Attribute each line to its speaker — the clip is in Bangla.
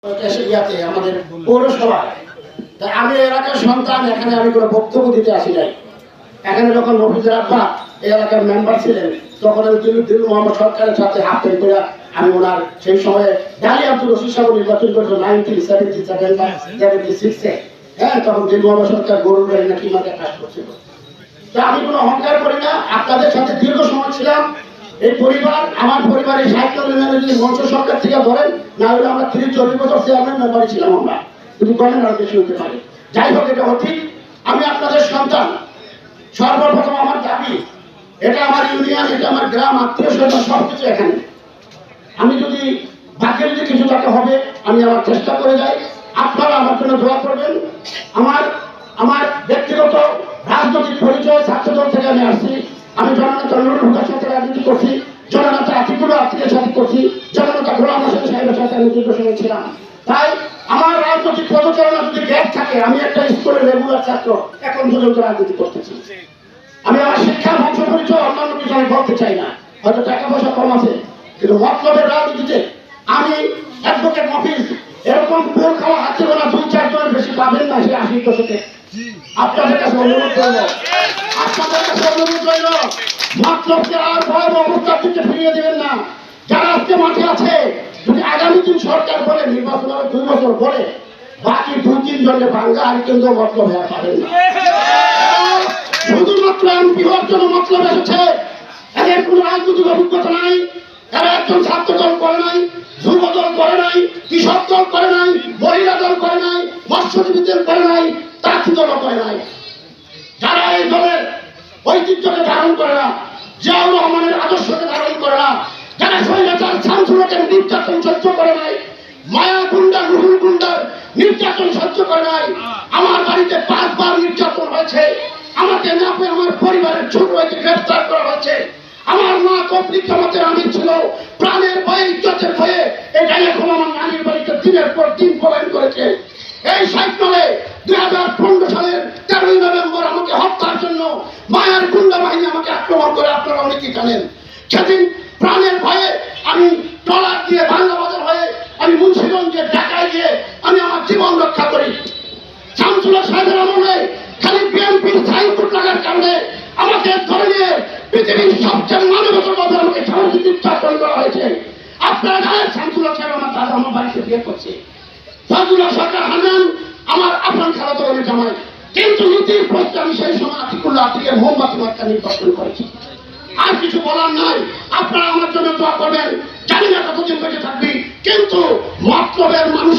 Speaker 1: আমাদের পৌরসভায় তাই আমি এলাকার সন্তান, এখানে আমি কোনো বক্তব্য দিতে আসি নাই। এখানে যখন মফিজুর আব্বা এই এলাকার মেম্বার ছিলেন তখন আমি দিল মোহাম্মদ সরকারের সাথে হাত তৈরি করে আমি ওনার সেই সময়ে ডালি আব্দুল রশিদ সাহেব নির্বাচন করেছিল 1977 বা 76-এ। হ্যাঁ, তখন দিল মোহাম্মদ সরকার গরুর গাড়ি নাকি মাঠে কাজ করছিল। তা আমি কোনো অহংকার করি না, আপনাদের সাথে দীর্ঘ সময় ছিলাম। এই পরিবার আমার পরিবারের সাহিত্য যদি মঞ্চ সরকার থেকে ধরেন না হলে আমরা 30-40 বছর চেয়ারম্যান মেম্বারই ছিলাম আমরা, কিন্তু গণের আরো বেশি হতে পারে। যাই হোক, এটা অতীত। আমি আপনাদের সন্তান। সর্বপ্রথম আমার দাবি, এটা আমার ইউনিয়ন, এটা আমার গ্রাম, আত্মীয় স্বজন সবকিছু এখানে। আমি যদি ভাগ্যে যদি কিছু টাকা হবে আমি আমার চেষ্টা করে যাই, আপনারা আমার জন্য দোয়া করবেন। আমার ব্যক্তিগত রাজনৈতিক পরিচয় ছাত্রদল থেকে আমি আসছি। আমি জননেতা নুরুল হুদার সাথে রাজনীতি করছি, জননেতা আতিকুল আতিকের সাথে করছি, জননেতা গোলাম হোসেন সাহেবের সাথে আমি দীর্ঘ সময় ছিলাম। তাই আমার রাজনৈতিক পদচারণা যদি গ্যাপ থাকে, আমি একটা স্কুলের রেগুলার ছাত্র, এখন পর্যন্ত রাজনীতি করতেছি। আমি আমার শিক্ষা বংশ পরিচয় অন্যান্য কিছু আমি বলতে চাই না, হয়তো টাকা পয়সা কম আছে, কিন্তু মতলবের রাজনীতিতে আমি অ্যাডভোকেট মফিজ এরকম পোল খাওয়া হাতে গোনা 2-4 জনের বেশি পাবেন না। সে 80 দশকে আপনাদের কাছে অনুরোধ করল, মতলবকে আর ভয়াবহ অবস্থার দিকে ফিরিয়ে দেবেন না। যারা আজকে মাঠে আছে, যদি আগামী দিন সরকার বলে নির্বাচন হবে 2 বছর পরে, বাকি 2-3 জনের বাংলা আর কিন্তু মতলব হয়ে পাবেন না। শুধুমাত্র এমপি হওয়ার জন্য মতলব এসেছে, এদের কোনো রাজনৈতিক অভিজ্ঞতা নাই। এরা একজন ছাত্র দল করে নাই, যুব দল করে নাই, কৃষক দল করে নাই, মহিলা দল করে নাই, মৎস্যজীবী দল করে নাই, তাঁতি দল করে নাই। যারা এই দলের ঐতিহ্যকে ধারণ করে না, জিয়াউর রহমানের আদর্শকে ধারণ করে না, যারা স্বৈরাচার শামসুলকে নির্যাতন সহ্য করে নাই, মায়া গুন্ডা রুহুল গুন্ডার নির্যাতন সহ্য করে নাই। আমার বাড়িতে 5 বার নির্যাতন হয়েছে, আমাকে না পেয়ে আমার পরিবারের ছোট ভাইকে গ্রেফতার করা হয়েছে। আমার মা কবলিক জামাতের আমির ছিল, প্রাণের ভয়ে ইজ্জতের ভয়ে এটাই এখন আমার নানির বাড়িতে দিনের পর দিন পলায়ন করেছে। এই সাইকেলে 2015 সালের 13ই নভেম্বর আমাকে হত্যার জন্য মায়ার গুন্ডা বাহিনী আমাকে আক্রমণ করে, আপনারা অনেকেই জানেন। সেদিন প্রাণের ভয়ে আমি ট্রলার দিয়ে ভাঙ্গাবাজার হয়ে আমি মুন্সিগঞ্জে ঢাকায় গিয়ে আমি আমার জীবন রক্ষা করি। শামসুল্লাহ সাহেবের আমলে খালি বিএনপির সাইনবোর্ড লাগার কারণে আমাকে ধরে নিয়ে পৃথিবীর সবচেয়ে মানবতাভাবে আমাকে সামাজিক নির্যাতন করা হয়েছে। আপনারা জানেন শামসুল্লাহ সাহেব আমার দাদা আমার বাড়িতে বিয়ে করছে। ফজলুল্লাহ সরকার হান্নান আমার আপনার খালাতো বোনের জামাই, কিন্তু নীতির প্রশ্নে আমি সেই সময় আতিকুল্লাহ আতিকের মোমবাতি মার্কা নির্বাচন করেছি। আর কিছু বলার নাই, আপনারা আমার জন্য দোয়া করবেন। জানি না কতদিন বেঁচে থাকবি, কিন্তু মতলবের মানুষ